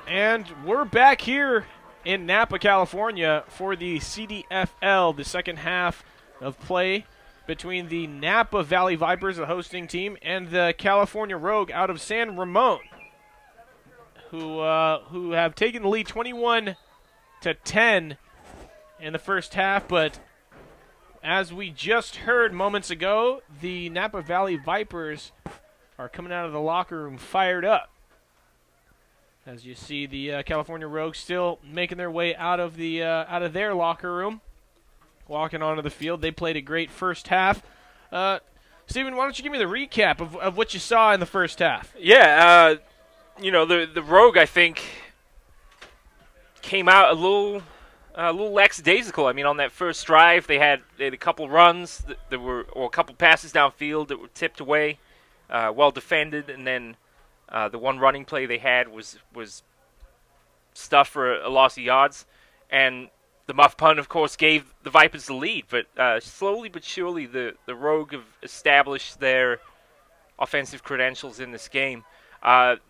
And we're back here in Napa, California for the CDFL, the second half of play between the Napa Valley Vipers, the hosting team, and the California Rogue out of San Ramon, who have taken the lead 21-10 in the first half. But as we just heard moments ago, the Napa Valley Vipers are coming out of the locker room fired up. As you see, the California Rogues still making their way out of their locker room, walking onto the field. They played a great first half. Stephen, why don't you give me the recap of what you saw in the first half? Yeah, the Rogue, I think, came out a little lackadaisical. I mean, on that first drive, they had a couple runs or a couple passes downfield that were tipped away, well defended, and then the one running play they had was stuff for a loss of yards, and the muff punt, of course, gave the Vipers the lead. But slowly but surely, the Rogue have established their offensive credentials in this game.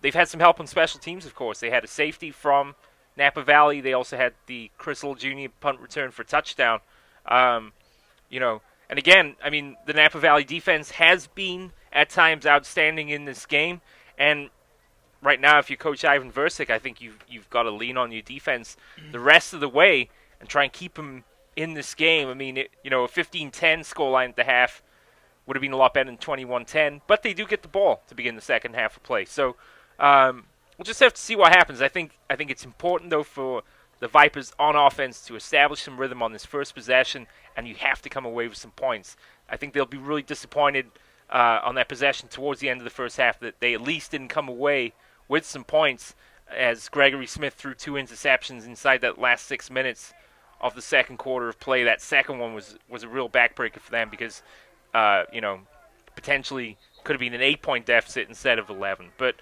They've had some help on special teams, of course. They had a safety from Napa Valley. They also had the Chris Little Jr. punt return for touchdown. And again, I mean, the Napa Valley defense has been at times outstanding in this game. And right now, if you're Coach Ivan Versick, I think you've got to lean on your defense the rest of the way and try and keep them in this game. I mean, a 15-10 scoreline at the half would have been a lot better than 21-10, but they do get the ball to begin the second half of play. So we'll just have to see what happens. I think it's important, though, for the Vipers on offense to establish some rhythm on this first possession, and you have to come away with some points. I think they'll be really disappointed on that possession towards the end of the first half that they at least didn't come away with some points, as Gregory Smith threw 2 interceptions inside that last 6 minutes of the second quarter of play. That second one was a real backbreaker for them because, potentially could have been an 8-point deficit instead of 11. But,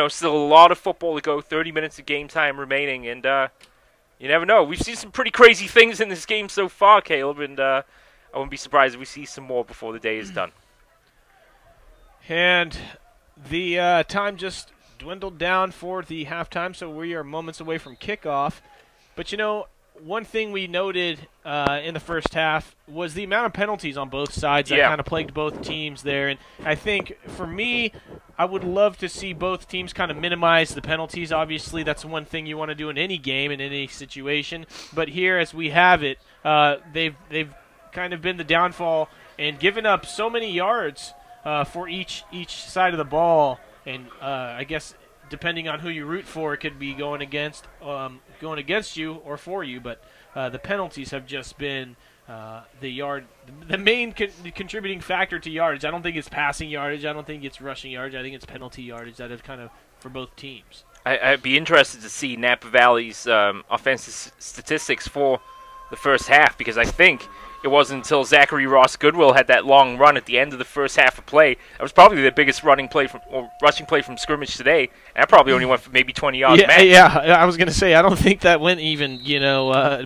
still a lot of football to go, 30 minutes of game time remaining, and you never know. We've seen some pretty crazy things in this game so far, Caleb, and I wouldn't be surprised if we see some more before the day is done. And the time just dwindled down for the halftime, so we are moments away from kickoff. But, one thing we noted in the first half was the amount of penalties on both sides that kind of plagued both teams there. And I think, for me, I would love to see both teams kind of minimize the penalties. Obviously, that's one thing you want to do in any game, in any situation. But here, as we have it, they've kind of been the downfall and given up so many yards for each side of the ball, and I guess depending on who you root for, it could be going against you or for you. But the penalties have just been the main contributing factor to yardage. I don't think it's passing yardage. I don't think it's rushing yardage. I think it's penalty yardage that have kind of for both teams. I'd be interested to see Napa Valley's offensive statistics for the first half, because I think it wasn't until Zachary Ross Goodwill had that long run at the end of the first half of play. That was probably the biggest rushing play from scrimmage today, and that probably only went for maybe 20 yards. Yeah, I was going to say, I don't think that went even,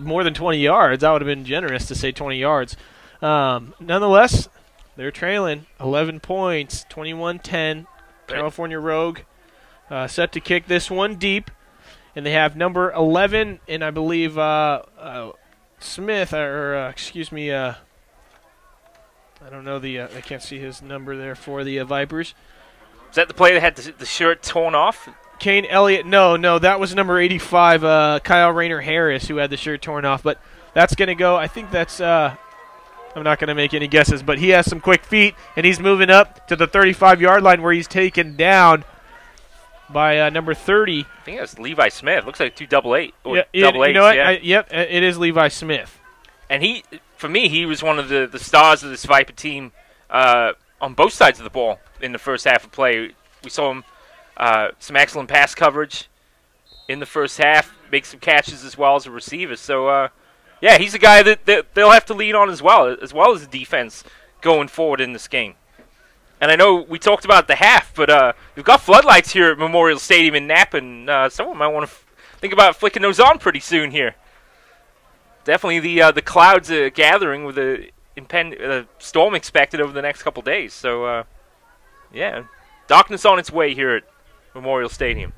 more than 20 yards. I would have been generous to say 20 yards. Nonetheless, they're trailing 11 points, 21-10. California Rogue set to kick this one deep, and they have number 11, and I believe Smith, I don't know I can't see his number there for the Vipers. Is that the play that had the shirt torn off? Kane Elliott, no, that was number 85, Kyle Rayner Harris, who had the shirt torn off. But that's going to go, I think that's, I'm not going to make any guesses, but he has some quick feet, and he's moving up to the 35-yard line where he's taken down by number 30. I think that's Levi Smith. Looks like 288. Yep, it is Levi Smith. And for me, he was one of the stars of this Viper team on both sides of the ball in the first half of play. We saw him some excellent pass coverage in the first half, make some catches as well as a receiver. So, he's a guy that they'll have to lean on as well as the defense going forward in this game. And I know we talked about the half, but we've got floodlights here at Memorial Stadium in Napa, and someone might want to think about flicking those on pretty soon here. Definitely the clouds are gathering with a storm expected over the next couple days. So, darkness on its way here at Memorial Stadium.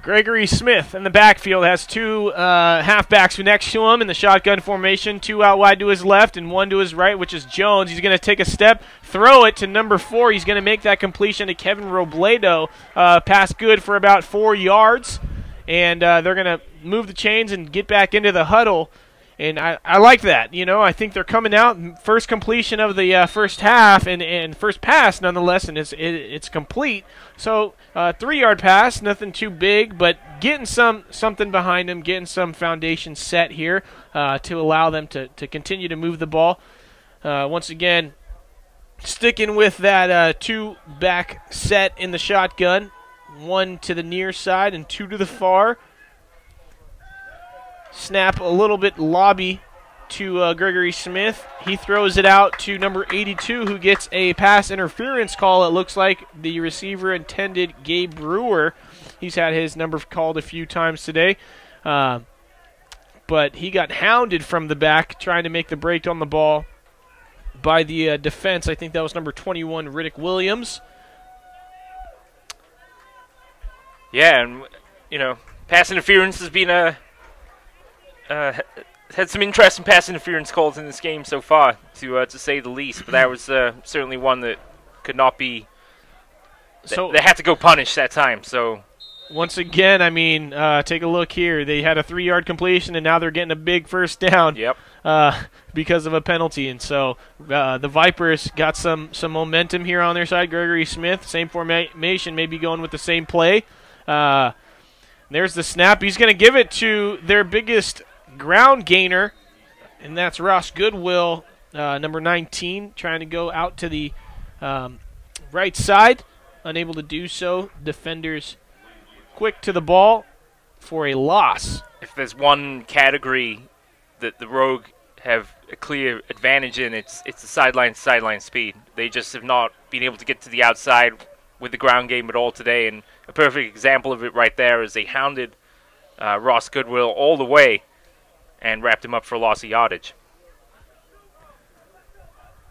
Gregory Smith in the backfield has two halfbacks next to him in the shotgun formation, two out wide to his left and one to his right, which is Jones. He's going to take a step, throw it to number 4. He's going to make that completion to Kevin Robledo. Pass good for about 4 yards, and they're going to move the chains and get back into the huddle. And I like that. You know, I think they're coming out. First completion of the first half and first pass, nonetheless, and it's complete. So 3-yard pass, nothing too big, but getting something behind them, getting some foundation set here to allow them to continue to move the ball. Once again, sticking with that 2-back set in the shotgun, 1 to the near side and 2 to the far. Snap a little bit lobby to Gregory Smith. He throws it out to number 82, who gets a pass interference call. It looks like the receiver intended Gabe Brewer. He's had his number called a few times today. But he got hounded from the back trying to make the break on the ball by the defense. I think that was number 21, Riddick Williams. Yeah, and, you know, pass interference has been had some interesting pass interference calls in this game so far, to say the least. But that was certainly one that could not be. So they had to go punish that time. So once again, I mean, take a look here. They had a 3-yard completion, and now they're getting a big first down. Yep. Because of a penalty, and so the Vipers got some momentum here on their side. Gregory Smith, same formation, maybe going with the same play. There's the snap. He's going to give it to their biggest ground gainer, and that's Ross Goodwill, number 19, trying to go out to the right side. Unable to do so. Defenders quick to the ball for a loss. If there's one category that the Rogue have a clear advantage in, it's the sideline speed. They just have not been able to get to the outside with the ground game at all today, and a perfect example of it right there is they hounded Ross Goodwill all the way and wrapped him up for a loss of yardage.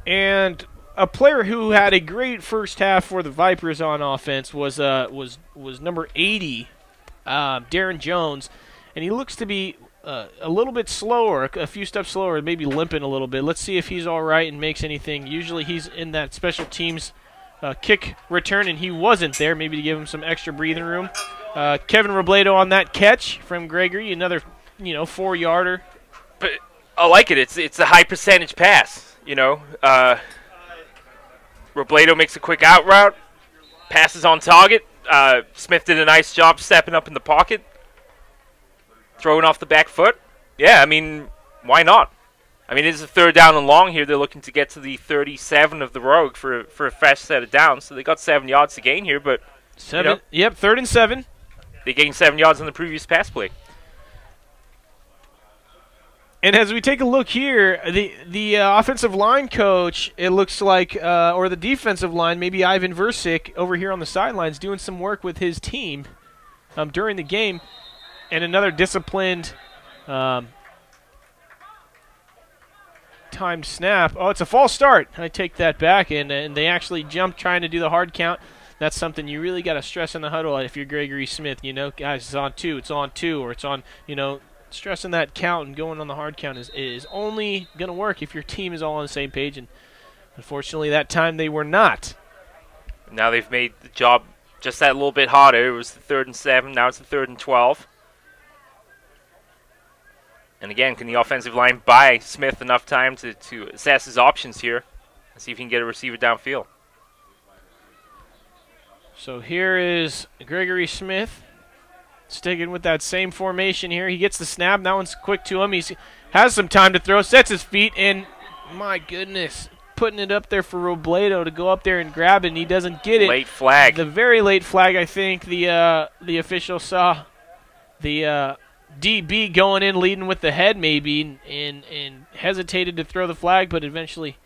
And a player who had a great first half for the Vipers on offense was number 80, Darren Jones, and he looks to be a little bit slower, a few steps slower, maybe limping a little bit. Let's see if he's all right and makes anything. Usually he's in that special teams kick return, and he wasn't there, maybe to give him some extra breathing room. Kevin Robledo on that catch from Gregory, another 4-yarder. But I like it. It's a high percentage pass. Robledo makes a quick out route, passes on target. Smith did a nice job stepping up in the pocket, throwing off the back foot. Yeah, I mean, why not? I mean, it is a 3rd down and long here. They're looking to get to the 37 of the Rogue for a fresh set of downs. So they got 7 yards to gain here, but 7. Yep, 3rd and 7. They gained 7 yards on the previous pass play. And as we take a look here, the offensive line coach, it looks like, or the defensive line, maybe Ivan Versick over here on the sidelines doing some work with his team during the game. And another disciplined timed snap. Oh, it's a false start. I take that back, and they actually jumped trying to do the hard count. That's something you really got to stress in the huddle if you're Gregory Smith. Guys, it's on 2, or it's on, stressing that count and going on the hard count is only going to work if your team is all on the same page, and unfortunately that time they were not. Now they've made the job just that little bit harder. It was the 3rd and 7, now it's the 3rd and 12. And again, can the offensive line buy Smith enough time to assess his options here and see if he can get a receiver downfield? So here is Gregory Smith. Sticking with that same formation here. He gets the snap. That one's quick to him. He has some time to throw. Sets his feet. And, my goodness, putting it up there for Robledo to go up there and grab it, and he doesn't get it. Late flag. The very late flag, I think. The official saw the DB going in, leading with the head maybe, and hesitated to throw the flag, but eventually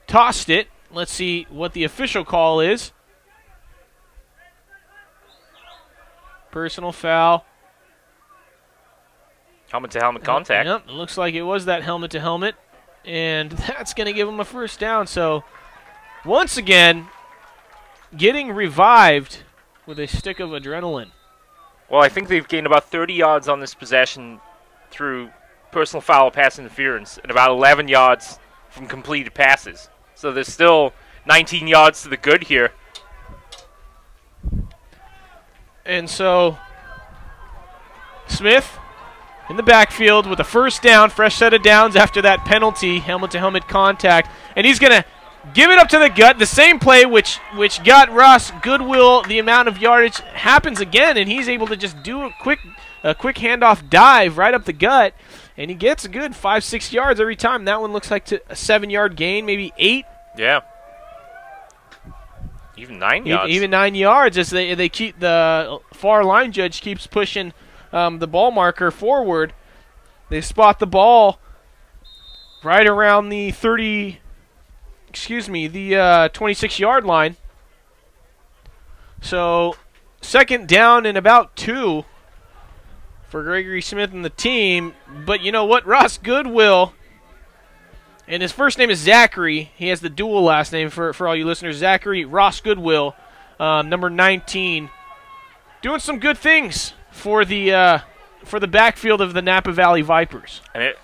tossed it. Let's see what the official call is. Personal foul. Helmet-to-helmet contact. Yep, it looks like it was that helmet-to-helmet. And that's going to give him a first down. So, once again, getting revived with a stick of adrenaline. Well, I think they've gained about 30 yards on this possession through personal foul or pass interference and about 11 yards from completed passes. So there's still 19 yards to the good here. And so Smith in the backfield with a first down, fresh set of downs after that penalty, helmet-to-helmet contact. And he's going to give it up to the gut. The same play which got Ross Goodwill the amount of yardage happens again, and he's able to just do a quick handoff dive right up the gut, and he gets a good 5-6 yards every time. That one looks like a 7-yard gain, maybe 8. Yeah. Even 9 yards. Even 9 yards as they keep the far line judge keeps pushing the ball marker forward. They spot the ball right around the 26-yard line. So second down and about 2 for Gregory Smith and the team. But you know what? Ross Goodwill, and his first name is Zachary. He has the dual last name for all you listeners. Zachary Ross Goodwill, number 19, doing some good things for the backfield of the Napa Valley Vipers. And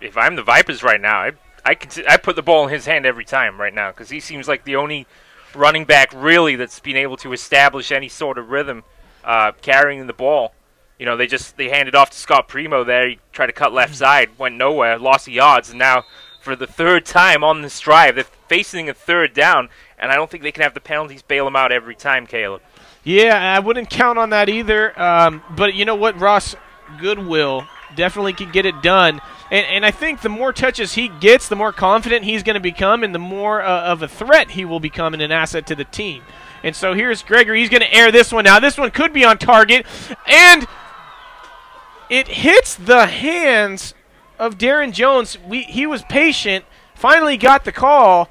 if I'm the Vipers right now, I put the ball in his hand every time right now because he seems like the only running back really that's been able to establish any sort of rhythm carrying the ball. You know, they handed off to Scott Primo there. He tried to cut left side, went nowhere, lost the yards, and now for the third time on this drive, they're facing a third down, and I don't think they can have the penalties bail them out every time, Caleb. Yeah, I wouldn't count on that either. But you know what? Ross Goodwill definitely can get it done. And I think the more touches he gets, the more confident he's going to become, and the more of a threat he will become and an asset to the team. And so here's Gregory. He's going to air this one now. This one could be on target. And it hits the hands of Darren Jones. He was patient, finally got the call,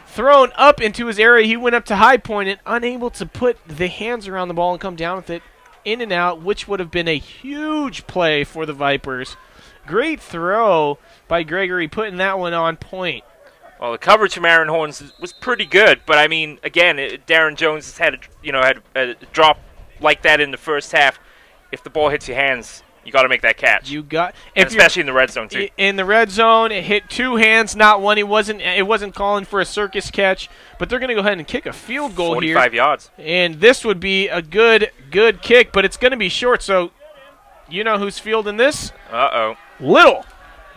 thrown up into his area. He went up to high point and unable to put the hands around the ball and come down with it in and out, which would have been a huge play for the Vipers. Great throw by Gregory, putting that one on point. Well, the coverage from Aaron Horns was pretty good, but I mean, again, Darren Jones has had a drop like that in the first half. If the ball hits your hands, you got to make that catch. Especially in the red zone too. In the red zone, it hit 2 hands, not one. It wasn't calling for a circus catch, but they're going to go ahead and kick a field goal 45 here. 45 yards. And this would be a good kick, but it's going to be short. So, you know who's fielding this? Uh-oh. Little.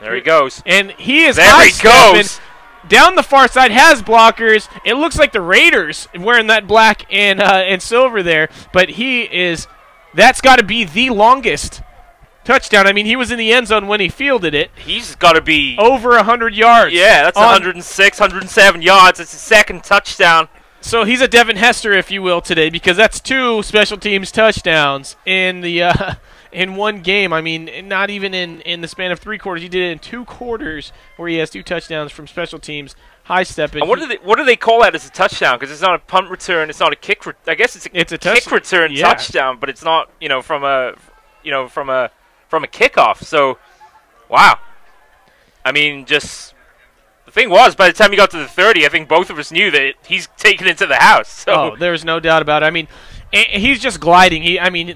There he goes. And he is there he goes. Down the far side, has blockers. It looks like the Raiders wearing that black and silver there, but that's got to be the longest touchdown. I mean, he was in the end zone when he fielded it. He's got to be over 100 yards. Yeah, that's 106, 107 yards. It's his second touchdown. So he's a Devin Hester, if you will, today, because that's 2 special teams touchdowns in the in one game. I mean, not even in the span of 3 quarters. He did it in 2 quarters where he has 2 touchdowns from special teams. High step. And what do they call that as a touchdown? Because it's not a punt return. It's not a kick. I guess it's a kick return touchdown, but it's not from a kickoff. So, wow. I mean, just the thing was, by the time he got to the 30, I think both of us knew that he's taken it to the house. So. There's no doubt about it. I mean, he's just gliding.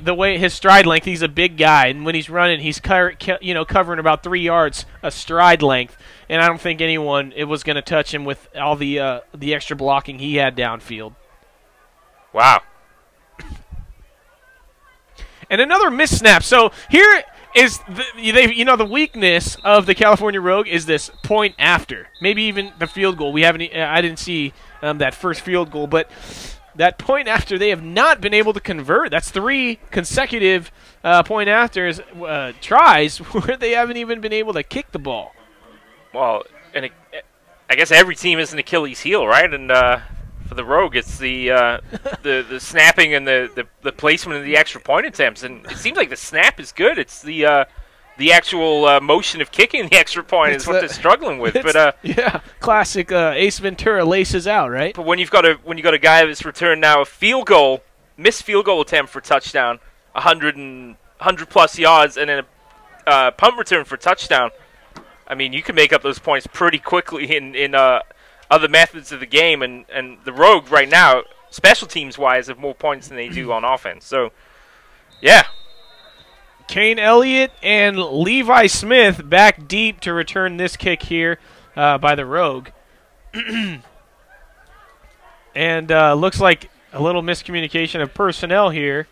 The way his stride length, he's a big guy, and when he's running, he's covering about 3 yards a stride length. And I don't think anyone was going to touch him with all the extra blocking he had downfield. Wow. And another missed snap. So here is the weakness of the California Rogue is this point after. Maybe even the field goal. I didn't see that first field goal, but that point after they have not been able to convert. That's 3 consecutive point afters tries where they haven't even been able to kick the ball. Well, and I guess every team is an Achilles heel, right? And for the Rogue, it's the snapping and the placement of the extra point attempts. And it seems like the snap is good. It's the actual motion of kicking the extra point is what they're struggling with. But yeah, classic Ace Ventura laces out, right? But when you've got a guy that's returned now a missed field goal attempt for touchdown, 100 plus yards, and then a punt return for touchdown. I mean, you can make up those points pretty quickly in other methods of the game, and the Rogue right now, special teams wise, have more points than they do on offense. So, yeah. Kane Elliott and Levi Smith back deep to return this kick here by the Rogue. And looks like a little miscommunication of personnel here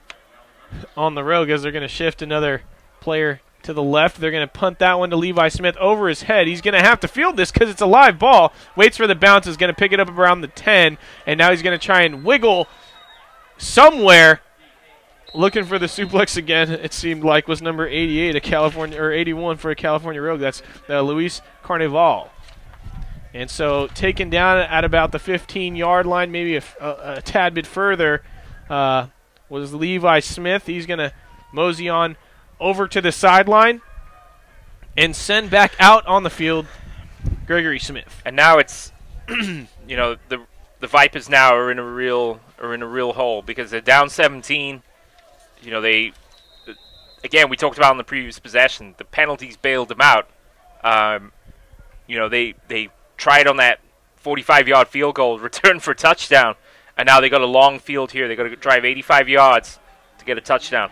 on the Rogue as they're going to shift another player to the left. They're going to punt that one to Levi Smith over his head. He's going to have to field this because it's a live ball. Waits for the bounce, is going to pick it up around the 10, and now he's going to try and wiggle somewhere. Looking for the suplex again, it seemed like, was number 88, a California, or 81 for a California Rogue. That's Luis Carnival. And so taken down at about the 15-yard line, maybe a tad bit further, was Levi Smith. He's going to mosey on over to the sideline and send back out on the field Gregory Smith. And now it's, you know, the Vipers now are in a real hole because they're down 17. You know, again, we talked about in the previous possession, the penalties bailed them out. You know, they tried on that 45-yard field goal, return for a touchdown, and now they got a long field here. They got to drive 85 yards to get a touchdown.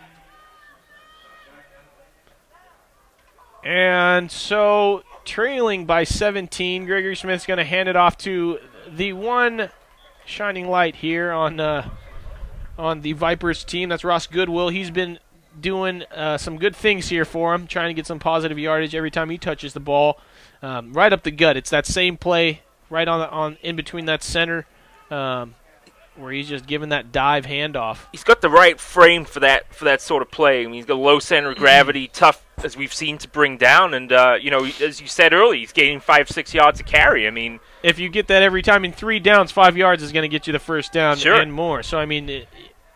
And so, trailing by 17, Gregory Smith's going to hand it off to the one shining light here on the Vipers team. That's Ross Goodwill. He's been doing some good things here for him, trying to get some positive yardage every time he touches the ball, right up the gut. It's that same play right on in between that center, where he's just giving that dive handoff. He's got the right frame for that sort of play. I mean, he's got low center of gravity, tough as we've seen to bring down, and you know, as you said earlier, he's gaining 5-6 yards to carry. I mean, if you get that every time in 3 downs, 5 yards is going to get you the first down sure. and more. So I mean,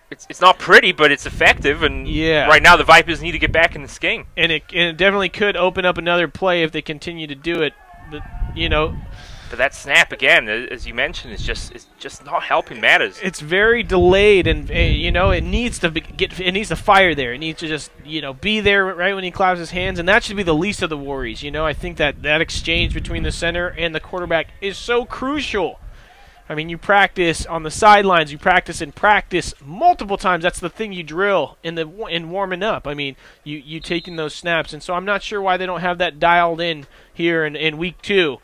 it's not pretty, but it's effective, and yeah. Right now the Vipers need to get back in this game. And it definitely could open up another play if they continue to do it. But, you know. But that snap again, as you mentioned, is just not helping matters. It's very delayed, and you know, it needs to it needs to fire there. It needs to just, you know, be there right when he claps his hands, and that should be the least of the worries. You know, I think that exchange between the center and the quarterback is so crucial. I mean, you practice on the sidelines, you practice in practice multiple times. That's the thing you drill in warming up. I mean, you taking those snaps, and so I'm not sure why they don't have that dialed in here in week 2.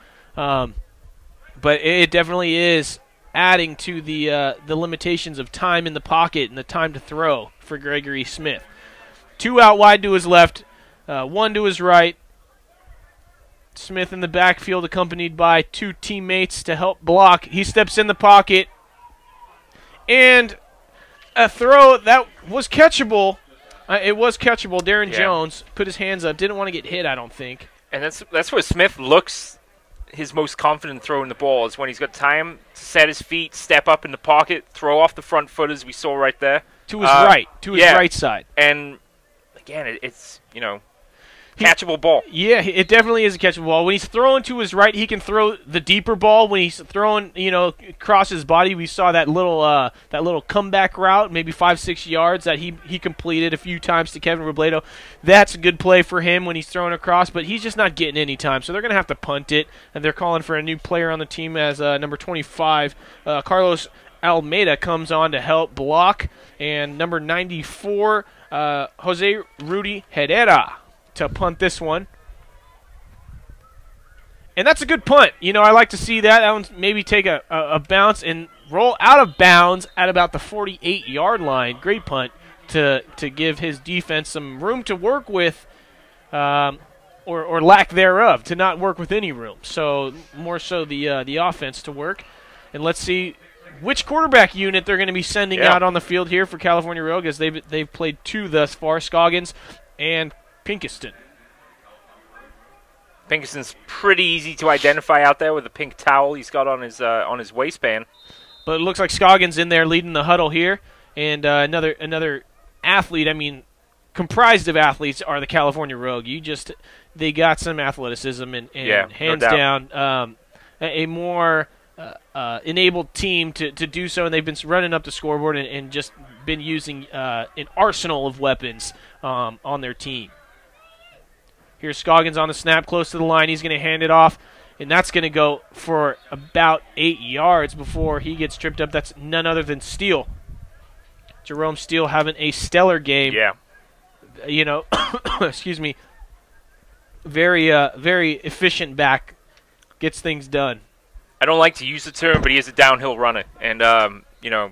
But it definitely is adding to the limitations of time in the pocket and the time to throw for Gregory Smith. 2 out wide to his left, 1 to his right. Smith in the backfield accompanied by 2 teammates to help block. He steps in the pocket. And a throw that was catchable. It was catchable. Darren Jones put his hands up. Didn't want to get hit, I don't think. And that's where Smith looks his most confident throwing the ball, is when he's got time to set his feet, step up in the pocket, throw off the front foot, as we saw right there. To his right side. And, again, it's, you know, catchable ball. Yeah, it definitely is a catchable ball. When he's throwing to his right, he can throw the deeper ball. When he's throwing, you know, across his body, we saw that little comeback route, maybe 5-6 yards that he completed a few times to Kevin Robledo. That's a good play for him when he's throwing across, but he's just not getting any time. So they're going to have to punt it, and they're calling for a new player on the team as number 25, Carlos Almeida, comes on to help block, and number 94, Jose Rudy Herrera, to punt this one. And that's a good punt. You know, I like to see that. That one maybe take a bounce and roll out of bounds at about the 48-yard line. Great punt to give his defense some room to work with, or lack thereof, to not work with any room. So more so the offense to work. And let's see which quarterback unit they're going to be sending out on the field here for California Rogue, as they've played 2 thus far, Scoggins and Pinkston. Pinkston's pretty easy to identify out there with the pink towel he's got on his waistband. But it looks like Scoggins in there leading the huddle here, and another athlete. I mean, comprised of athletes are the California Rogue. They got some athleticism and hands down a more enabled team to do so, and they've been running up the scoreboard and just been using an arsenal of weapons on their team. Here's Scoggins on the snap, close to the line. He's going to hand it off and that's going to go for about 8 yards before he gets tripped up. That's none other than Steele. Jerome Steele having a stellar game. Yeah. You know, excuse me, very efficient back, gets things done. I don't like to use the term, but he is a downhill runner. And, you know,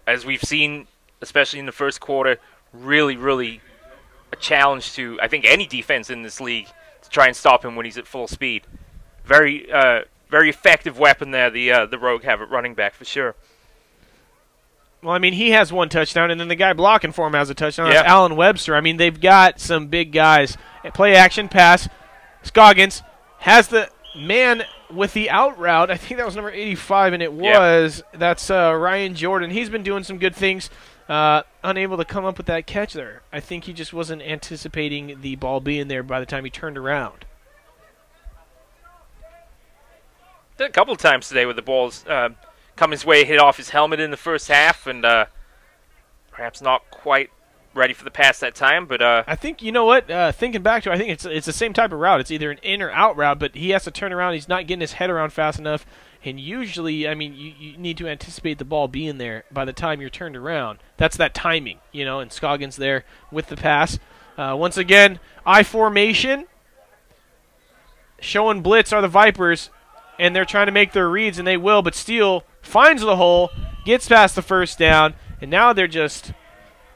as we've seen, especially in the first quarter, really, really a challenge to, I think, any defense in this league to try and stop him when he's at full speed. Very effective weapon there, the Rogue have at running back for sure. Well, I mean, he has 1 touchdown, and then the guy blocking for him has a touchdown. Yeah. That's Allen Webster. I mean, they've got some big guys. Play action pass. Scoggins has the man with the out route. I think that was number 85, and it was. Yeah. That's Ryan Jordan. He's been doing some good things. Unable to come up with that catch there. I think he just wasn't anticipating the ball being there by the time he turned around. Did a couple of times today with the balls come his way, hit off his helmet in the first half, and perhaps not quite ready for the pass that time. But I think, you know what, thinking back to it, I think it's the same type of route. It's either an in or out route, but he has to turn around. He's not getting his head around fast enough. And usually, I mean, you need to anticipate the ball being there by the time you're turned around. That's that timing, you know, and Scoggins there with the pass. Once again, I formation. Showing blitz are the Vipers, and they're trying to make their reads, and they will, but Steele finds the hole, gets past the first down, and now they're just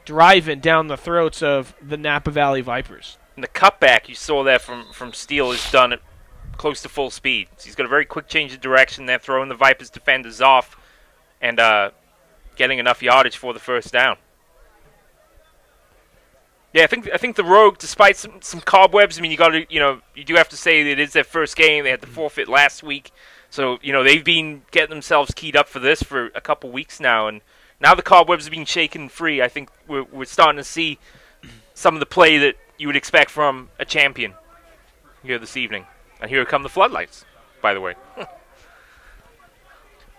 driving down the throats of the Napa Valley Vipers. And the cutback you saw there from Steele is done at close to full speed. So he's got a very quick change of direction there, throwing the Vipers defenders off and getting enough yardage for the first down. Yeah, I think the Rogue, despite some cobwebs, I mean, you do have to say that it is their first game. They had the forfeit last week. So, you know, they've been getting themselves keyed up for this for a couple weeks now, and now the cobwebs are being shaken free. I think we're starting to see some of the play that you would expect from a champion here this evening. And here come the floodlights, by the way.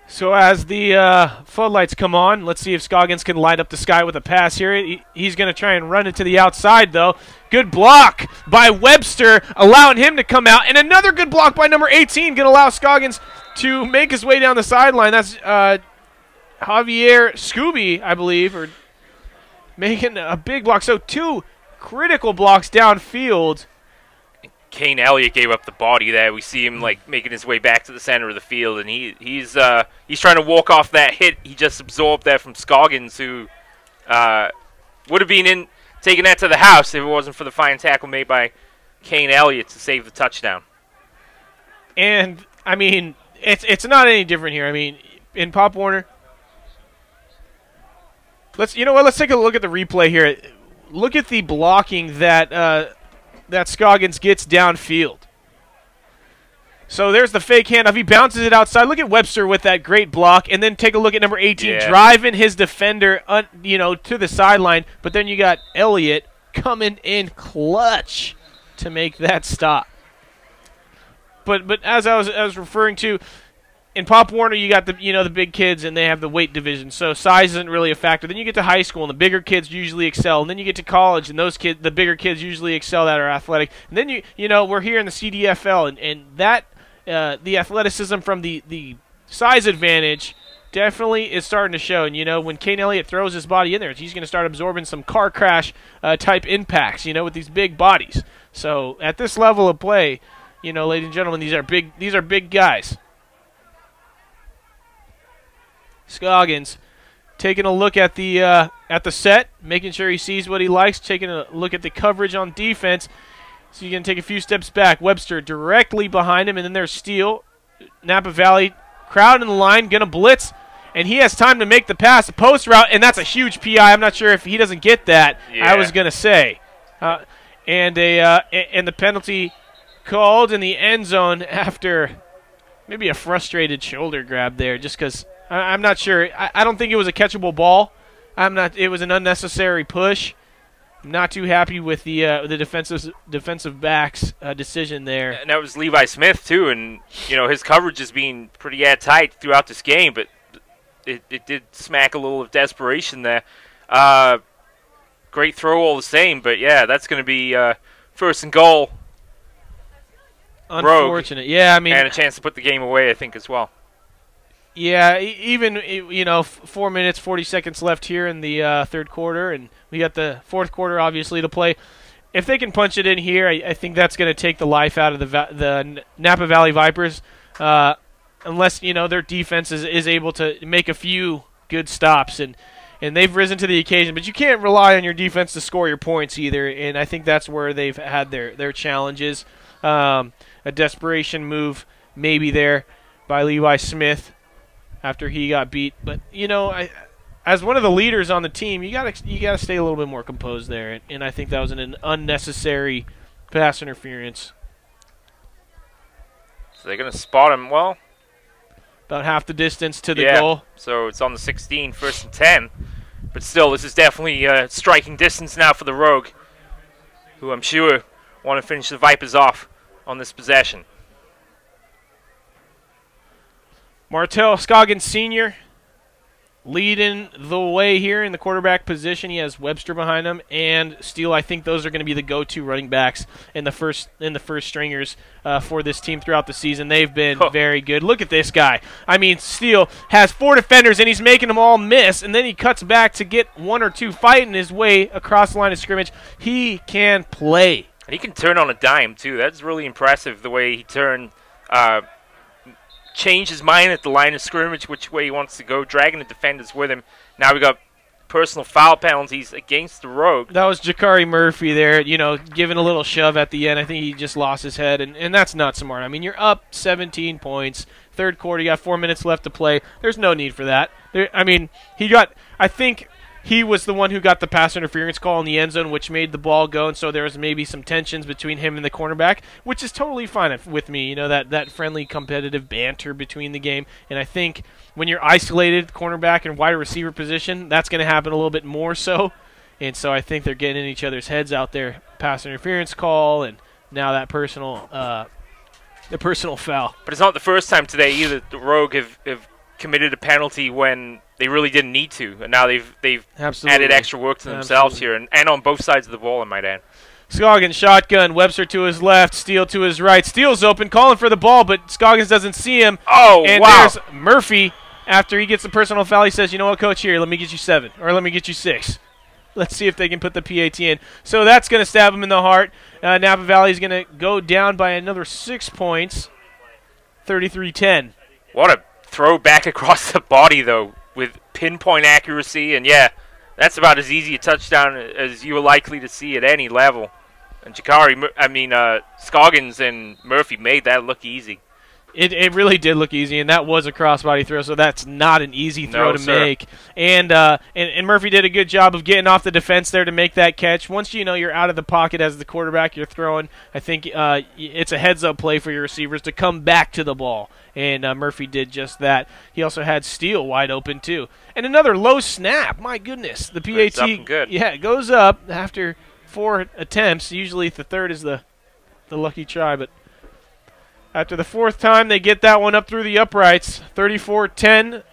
So as the floodlights come on, let's see if Scoggins can light up the sky with a pass here. He's going to try and run it to the outside, though. Good block by Webster, allowing him to come out. And another good block by number 18, going to allow Scoggins to make his way down the sideline. That's Javier Scooby, I believe, or making a big block. So 2 critical blocks downfield. Kane Elliott gave up the body there. We see him like making his way back to the center of the field, and he's trying to walk off that hit he just absorbed there from Scoggins, who would have been taking that to the house if it wasn't for the fine tackle made by Kane Elliott to save the touchdown. And I mean, it's not any different here. I mean, in Pop Warner, let's take a look at the replay here. Look at the blocking that Scoggins gets downfield. So there's the fake handoff. He bounces it outside. Look at Webster with that great block, and then take a look at number 18 driving his defender, to the sideline. But then you got Elliott coming in clutch to make that stop. But as I was referring to, in Pop Warner, you got the big kids, and they have the weight division, so size isn't really a factor. Then you get to high school, and the bigger kids usually excel. And then you get to college, and the bigger kids usually excel that are athletic. And then we're here in the CDFL, and that the athleticism from the size advantage definitely is starting to show. And when Kane Elliott throws his body in there, he's going to start absorbing some car crash type impacts. With these big bodies. So at this level of play, ladies and gentlemen, these are big guys. Scoggins taking a look at the set, making sure he sees what he likes, taking a look at the coverage on defense. So you're going to take a few steps back. Webster directly behind him, and then there's Steele. Napa Valley crowd in the line, going to blitz, and he has time to make the pass, a post route, and that's a huge PI. I'm not sure if he doesn't get that. Yeah. I was going to say. And the penalty called in the end zone after maybe a frustrated shoulder grab there, just because I'm not sure. I don't think it was a catchable ball. It was an unnecessary push. I'm not too happy with the defensive back's decision there. And that was Levi Smith too, and his coverage has been pretty tight throughout this game, but it did smack a little of desperation there. Great throw all the same, but yeah, that's going to be first and goal Unfortunate. Yeah, I mean, and a chance to put the game away, I think, as well. Yeah, even 4 minutes 40 seconds left here in the third quarter, and we got the fourth quarter obviously to play. If they can punch it in here, I think that's going to take the life out of the Napa Valley Vipers, unless their defense is able to make a few good stops, and they've risen to the occasion. But you can't rely on your defense to score your points either, and I think that's where they've had their challenges. A desperation move maybe there by Levi Smith after he got beat, but as one of the leaders on the team, you gotta stay a little bit more composed there, and I think that was an unnecessary pass interference. So they're gonna spot him well. About half the distance to the goal. So it's on the 16, 1st and 10, but still, this is definitely striking distance now for the Rogue, who I'm sure want to finish the Vipers off on this possession. Martel Scoggins Sr. leading the way here in the quarterback position. He has Webster behind him and Steele. I think those are going to be the go-to running backs in the first stringers for this team throughout the season. They've been very good. Look at this guy. I mean, Steele has 4 defenders and he's making them all miss, and then he cuts back to get 1 or 2 fighting his way across the line of scrimmage. He can play. And he can turn on a dime too. That's really impressive, the way he turned. Changed his mind at the line of scrimmage, which way he wants to go, dragging the defenders with him. Now we got personal foul penalties against the Rogue. That was Jakari Murphy there, giving a little shove at the end. I think he just lost his head, and that's not smart. I mean, you're up 17 points, third quarter, you got 4 minutes left to play. There's no need for that. I think he was the one who got the pass interference call in the end zone, which made the ball go, and so there was maybe some tensions between him and the cornerback, which is totally fine with me, that friendly competitive banter between the game. And I think when you're isolated, cornerback and wide receiver position, that's going to happen a little bit more so. And so I think they're getting in each other's heads out there. Pass interference call, and now that personal foul. But it's not the first time today either. The Rogue have committed a penalty when they really didn't need to, and now they've added extra work to themselves here, and on both sides of the ball, I might add. Scoggins shotgun, Webster to his left, Steele to his right. Steele's open, calling for the ball, but Scoggins doesn't see him. Oh, and wow. There's Murphy. After he gets the personal foul, he says, "You know what, Coach? Here, let me get you 7, or let me get you 6. Let's see if they can put the PAT in." So that's going to stab him in the heart. Napa Valley is going to go down by another 6 points, 33-10. What a throw back across the body, though, with pinpoint accuracy, and yeah, that's about as easy a touchdown as you were likely to see at any level. And Scoggins and Murphy made that look easy. It really did look easy, and that was a crossbody throw, so that's not an easy throw to make. And Murphy did a good job of getting off the defense there to make that catch. Once you're out of the pocket as the quarterback, you're throwing, I think it's a heads-up play for your receivers to come back to the ball. And Murphy did just that. He also had Steele wide open, too. And another low snap. My goodness. The PAT it goes up after 4 attempts. Usually the third is the lucky try, but after the 4th time, they get that one up through the uprights. 34-10,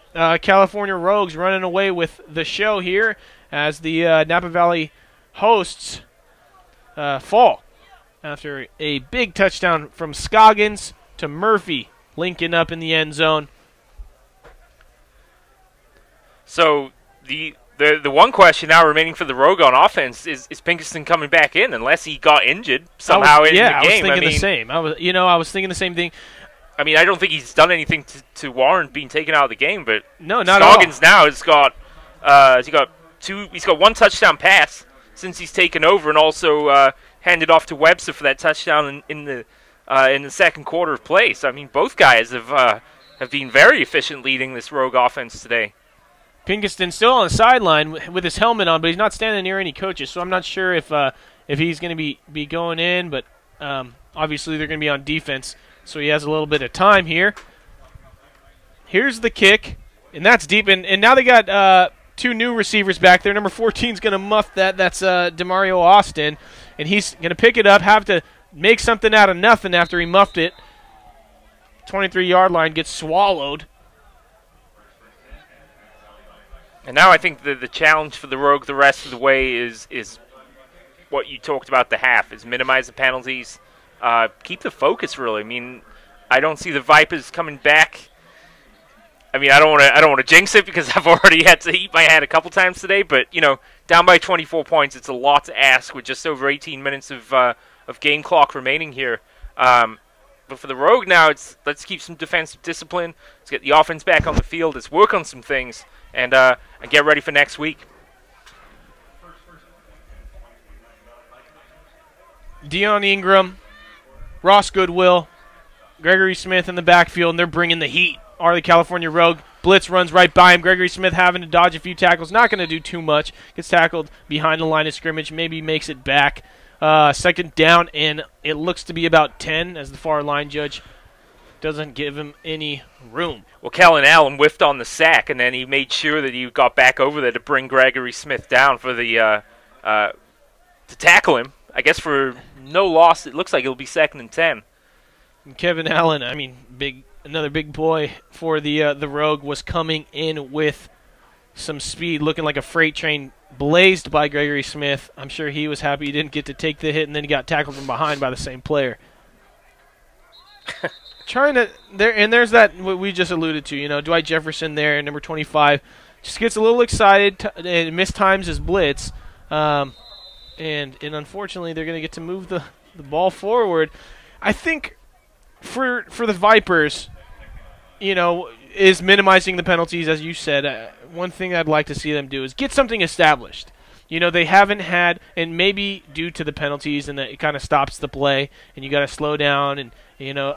California Rogues running away with the show here as the Napa Valley hosts fall after a big touchdown from Scoggins to Murphy, linking up in the end zone. So the one question now remaining for the Rogue on offense is Pinkerton coming back in, unless he got injured somehow in the game. I was thinking the same. I was thinking the same thing. I mean, I don't think he's done anything to warrant being taken out of the game, but no, not Scoggins at all. Now he's got 1 touchdown pass since he's taken over, and also handed off to Webster for that touchdown in the second quarter of play. So I mean, both guys have been very efficient leading this Rogue offense today. Pinkerton still on the sideline with his helmet on, but he's not standing near any coaches, so I'm not sure if he's going to be going in, but obviously they're going to be on defense, so he has a little bit of time here. Here's the kick, and that's deep, and now they got 2 new receivers back there. Number 14 is going to muff that. That's DeMario Austin, and he's going to pick it up, have to make something out of nothing after he muffed it. 23-yard line gets swallowed. And now I think the challenge for the Rogue the rest of the way is what you talked about the half, is minimize the penalties, keep the focus, really. I mean, I don't see the Vipers coming back. I mean, I don't want to jinx it because I've already had to eat my hat a couple times today. But down by 24 points, it's a lot to ask with just over 18 minutes of game clock remaining here. But for the Rogue now, let's keep some defensive discipline. Let's get the offense back on the field. Let's work on some things and get ready for next week. Dion Ingram, Ross Goodwill, Gregory Smith in the backfield, and they're bringing the heat. Are the California Rogue. Blitz runs right by him. Gregory Smith having to dodge a few tackles. Not going to do too much. Gets tackled behind the line of scrimmage. Maybe makes it back. Second down, and it looks to be about 10 as the far line judge doesn't give him any room. Well, Kellen Allen whiffed on the sack, and then he made sure that he got back over there to bring Gregory Smith down for the to tackle him. I guess for no loss, it looks like it'll be 2nd and 10. And Kevin Allen, I mean, another big boy for the Rogue, was coming in with some speed, looking like a freight train blazed by Gregory Smith. I'm sure he was happy he didn't get to take the hit, and then he got tackled from behind by the same player. There's that what we just alluded to. Dwight Jefferson there, number 25, just gets a little excited and mistimes his blitz, and unfortunately they're going to get to move the ball forward. I think for the Vipers, is minimizing the penalties, as you said. One thing I'd like to see them do is get something established. They haven't had, and maybe due to the penalties, and it kind of stops the play, and you got to slow down, and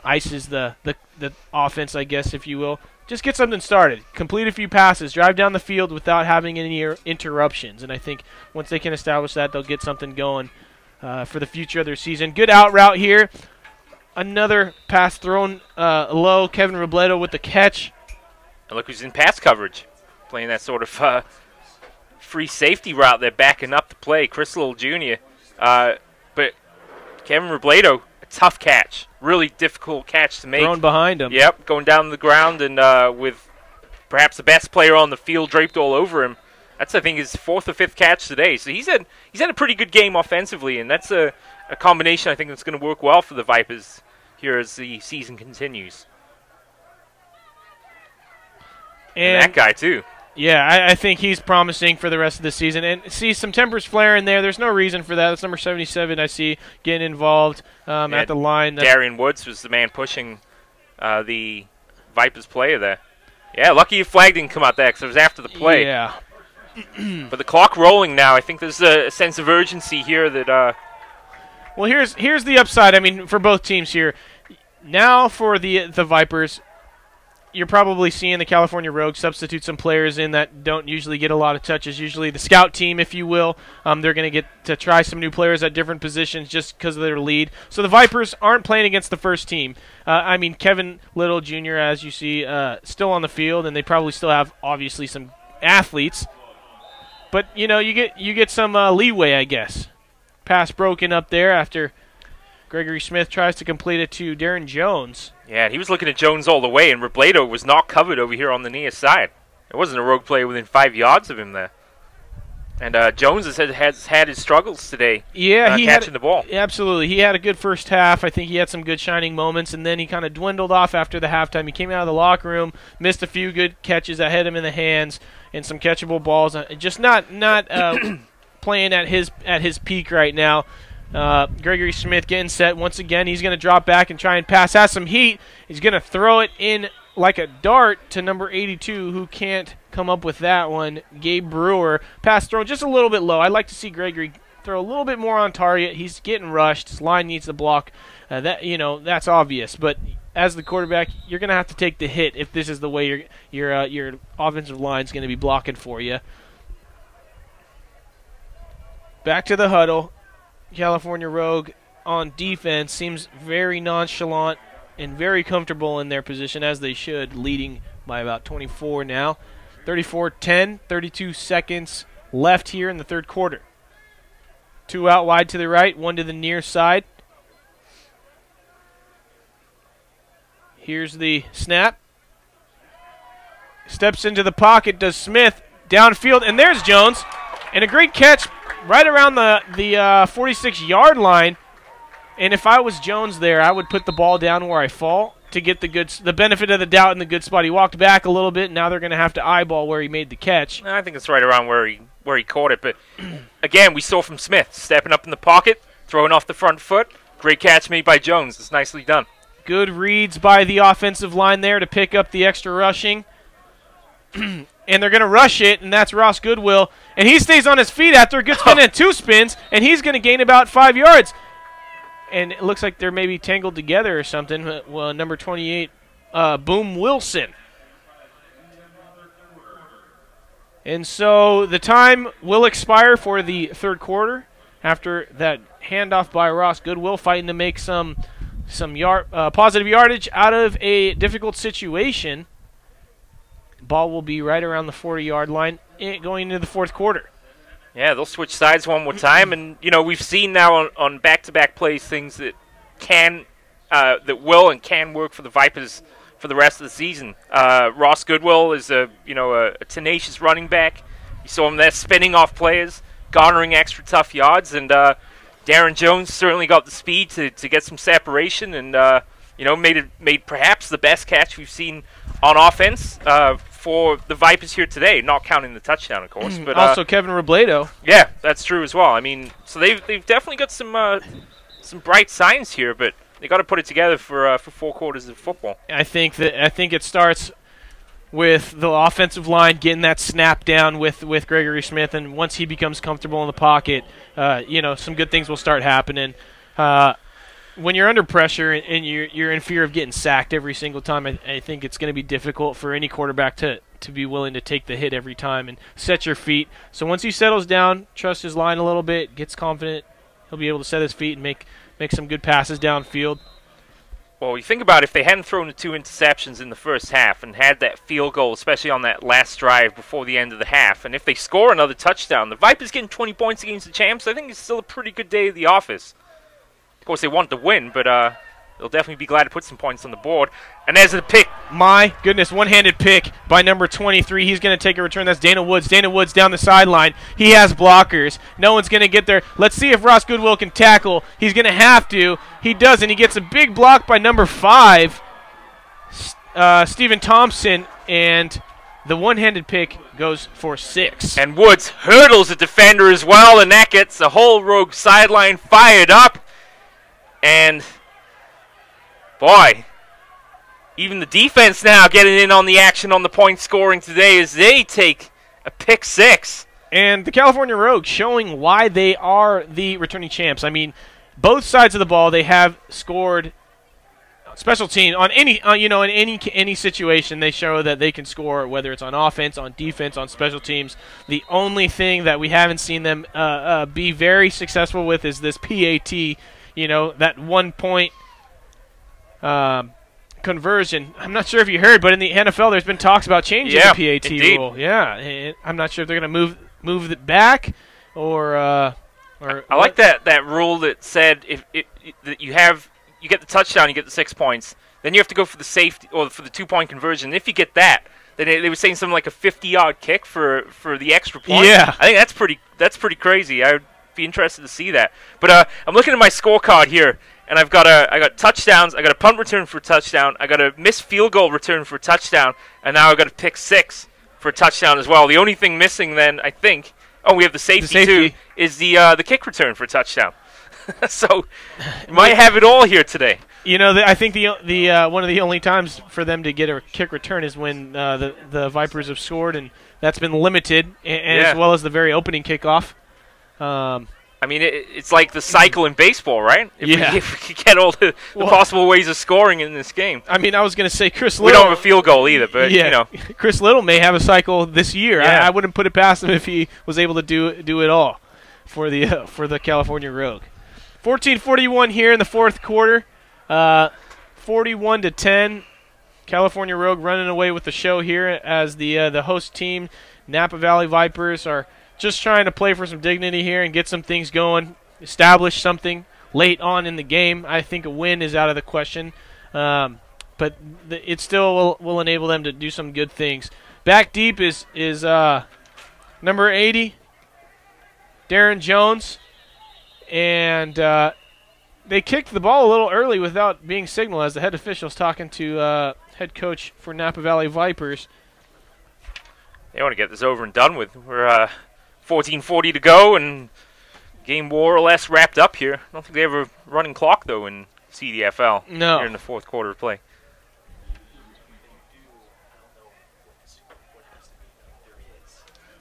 ices the offense, I guess, if you will. Just get something started. Complete a few passes. Drive down the field without having any interruptions. And I think once they can establish that, they'll get something going for the future of their season. Good out route here. Another pass thrown low. Kevin Robledo with the catch. And look who's in pass coverage, playing that sort of free safety route there, backing up the play. Chris Little Jr. But Kevin Robledo, a tough catch. Really difficult catch to make. Thrown behind him. Yep, going down the ground and with perhaps the best player on the field draped all over him. That's, I think, his 4th or 5th catch today. So he's had a pretty good game offensively, and that's a combination I think that's going to work well for the Vipers here as the season continues. And that guy, too. Yeah, I think he's promising for the rest of the season. And see some tempers flaring there. There's no reason for that. That's number 77 I see getting involved at the line. Darian Woods was the man pushing the Vipers player there. Yeah, lucky your flag didn't come out there because it was after the play. Yeah. But the clock rolling now. I think there's a sense of urgency here that... Well, here's the upside, I mean, for both teams here. Now for the Vipers, you're probably seeing the California Rogue substitute some players in that don't usually get a lot of touches. Usually the scout team, if you will, they're going to get to try some new players at different positions just because of their lead. So the Vipers aren't playing against the first team. I mean, Kevin Little Jr., as you see, still on the field, and they probably still have, obviously, some athletes. But, you get some leeway, I guess. Pass broken up there after Gregory Smith tries to complete it to Darren Jones. Yeah, he was looking at Jones all the way, and Robledo was not covered over here on the near side. There wasn't a Rogue player within 5 yards of him there. And Jones has had his struggles today. Yeah, catching the ball. Absolutely, he had a good first half. I think he had some good shining moments, and then he kind of dwindled off after the halftime. He came out of the locker room, missed a few good catches that hit him in the hands, and some catchable balls. Just not playing at his peak right now. Gregory Smith getting set once again. He's going to drop back and try and pass. Has some heat. He's going to throw it in like a dart to number 82, who can't come up with that one. Gabe Brewer. Pass throw just a little bit low. I'd like to see Gregory throw a little bit more on target. He's getting rushed. His line needs to block. That's obvious. But as the quarterback, you're going to have to take the hit if this is the way your offensive line is going to be blocking for you. Back to the huddle. California Rogue on defense seems very nonchalant and very comfortable in their position, as they should, leading by about 24 now. 34-10, 32 seconds left here in the third quarter. 2 out wide to the right, 1 to the near side. Here's the snap. Steps into the pocket, does Smith, downfield, and there's Jones. And a great catch right around the 46-yard line. And if I was Jones there, I would put the ball down where I fall to get the benefit of the doubt in the good spot. He walked back a little bit, and now they're going to have to eyeball where he made the catch. I think it's right around where he caught it. But, again, we saw from Smith, stepping up in the pocket, throwing off the front foot. Great catch made by Jones. It's nicely done. Good reads by the offensive line there to pick up the extra rushing. And they're going to rush it, and that's Ross Goodwill. And he stays on his feet after a good spin and 2 spins, and he's going to gain about 5 yards. And it looks like they're maybe tangled together or something. Well, number 28, Boom Wilson. And so the time will expire for the third quarter after that handoff by Ross Goodwill, fighting to make some positive yardage out of a difficult situation. Ball will be right around the 40-yard line going into the fourth quarter. Yeah, they'll switch sides one more time, and we've seen now on back-to-back plays things that that will and can work for the Vipers for the rest of the season. Ross Goodwill is a tenacious running back. You saw him there spinning off players, garnering extra tough yards, and Darren Jones certainly got the speed to get some separation, and made perhaps the best catch we've seen on offense for the Vipers here today, not counting the touchdown, of course. But also Kevin Robledo. Yeah, that's true as well. I mean, so they've definitely got some bright signs here, but they got to put it together for 4 quarters of football. I think it starts with the offensive line getting that snap down with Gregory Smith, and once he becomes comfortable in the pocket, some good things will start happening. When you're under pressure and you're in fear of getting sacked every single time, I think it's going to be difficult for any quarterback to be willing to take the hit every time and set your feet. So once he settles down, trusts his line a little bit, gets confident, he'll be able to set his feet and make some good passes downfield. Well, you think about if they hadn't thrown the 2 interceptions in the first half and had that field goal, especially on that last drive before the end of the half, and if they score another touchdown, the Vipers getting 20 points against the champs, I think it's still a pretty good day at the office. Of course, they want to win, but they'll definitely be glad to put some points on the board. And there's the pick. My goodness, one-handed pick by number 23. He's going to take a return. That's Dana Woods. Dana Woods down the sideline. He has blockers. No one's going to get there. Let's see if Ross Goodwill can tackle. He's going to have to. He doesn't. He gets a big block by number 5, Stephen Thompson, and the one-handed pick goes for 6. And Woods hurdles the defender as well, and that gets the whole rogue sideline fired up. And, boy, even the defense now getting in on the action on the point scoring today as they take a pick 6. And the California Rogues showing why they are the returning champs. I mean, both sides of the ball, they have scored special team on any in any situation. They show that they can score, whether it's on offense, on defense, on special teams. The only thing that we haven't seen them be very successful with is this PAT. That 1-point conversion. I'm not sure if you heard, but in the NFL, there's been talks about changing the PAT rule. Yeah, I'm not sure if they're going to move it back or. I like that rule that said if that you get the touchdown, you get the 6 points. Then you have to go for the safety or for the 2-point conversion. If you get that, then they were saying something like a 50-yard kick for the extra point. Yeah, I think that's pretty crazy. I would be interested to see that. But I'm looking at my scorecard here, and I got touchdowns, I got a punt return for a touchdown, I got a missed field goal return for a touchdown, and now I got a pick 6 for a touchdown as well. The only thing missing then, I think, we have the safety too, is the kick return for a touchdown. So you might have it all here today. I think the one of the only times for them to get a kick return is when the Vipers have scored, and that's been limited, as well as the very opening kickoff. I mean, it's like the cycle in baseball, right? If we get all the possible ways of scoring in this game. I mean, I was going to say Chris Little. We don't have a field goal either, but, Chris Little may have a cycle this year. Yeah. I wouldn't put it past him if he was able to do it all for the California Rogue. 14:41 here in the fourth quarter. 41-10. California Rogue running away with the show here as the host team, Napa Valley Vipers, are just trying to play for some dignity here and get some things going, establish something late on in the game. I think a win is out of the question, but it still will enable them to do some good things. Back deep is number 80, Darren Jones, and they kicked the ball a little early without being signaled as the head official's talking to head coach for Napa Valley Vipers. They want to get this over and done with. We're 14:40 to go, and game more or less wrapped up here. I don't think they have a running clock, though, in CDFL No. here in the fourth quarter of play.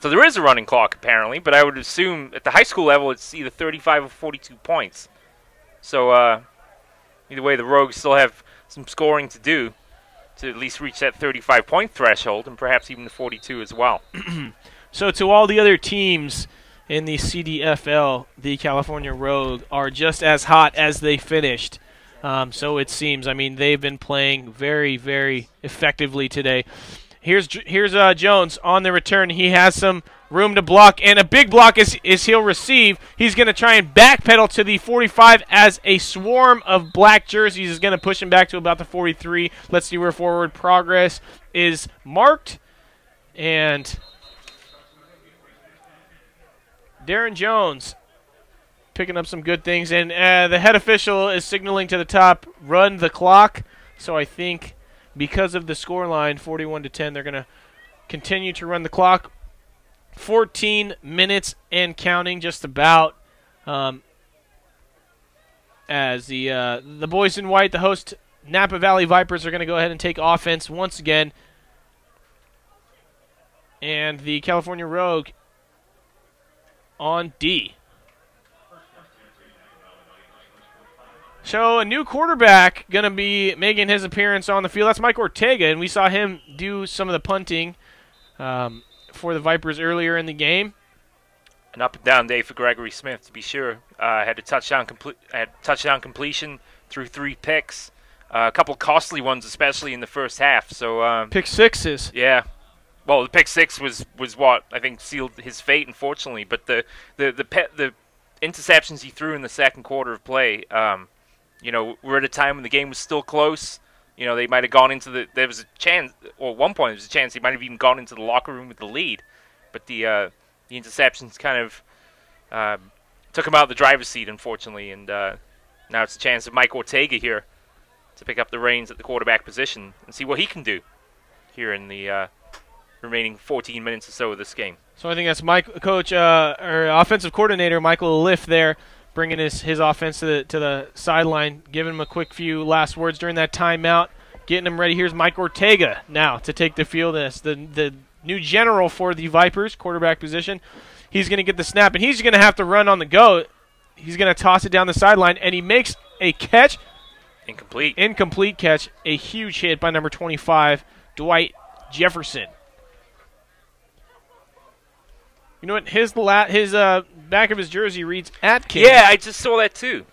So there is a running clock, apparently, but I would assume at the high school level it's either 35 or 42 points. So either way, the Rogues still have some scoring to do to at least reach that 35-point threshold, and perhaps even the 42 as well. So to all the other teams in the CDFL, the California Rogue are just as hot as they finished. So it seems. I mean, they've been playing very, very effectively today. Here's Jones on the return. He has some room to block, and a big block is he'll receive. He's going to try and backpedal to the 45 as a swarm of black jerseys is going to push him back to about the 43. Let's see where forward progress is marked. And Darren Jones picking up some good things. And the head official is signaling to the top, run the clock. So I think because of the scoreline, 41-10, they're going to continue to run the clock. 14 minutes and counting, just about. As the boys in white, the host Napa Valley Vipers, are going to go ahead and take offense once again. And the California Rogue on D. So a new quarterback going to be making his appearance on the field. That's Mike Ortega, and we saw him do some of the punting for the Vipers earlier in the game. An up and down day for Gregory Smith, to be sure. Had a touchdown completion through 3 picks. A couple costly ones, especially in the first half. So pick sixes. Yeah. Well, the pick six was what I think sealed his fate, unfortunately. But the interceptions he threw in the second quarter of play. We're at a time when the game was still close. They might have gone into there was a chance, or at one point there was a chance they might have even gone into the locker room with the lead. But the interceptions kind of took him out of the driver's seat, unfortunately. And now it's a chance of Mike Ortega here to pick up the reins at the quarterback position and see what he can do here in the remaining 14 minutes or so of this game. So I think that's or offensive coordinator Michael Liff there, bringing his offense to the sideline, giving him a quick few last words during that timeout, getting him ready. Here's Mike Ortega now to take the field as the new general for the Vipers, quarterback position. He's going to get the snap, and he's going to have to run on the go. He's going to toss it down the sideline, and he makes a catch. Incomplete catch. A huge hit by number 25, Dwight Jefferson. You know what? His back of his jersey reads Atkins. Yeah, I just saw that too.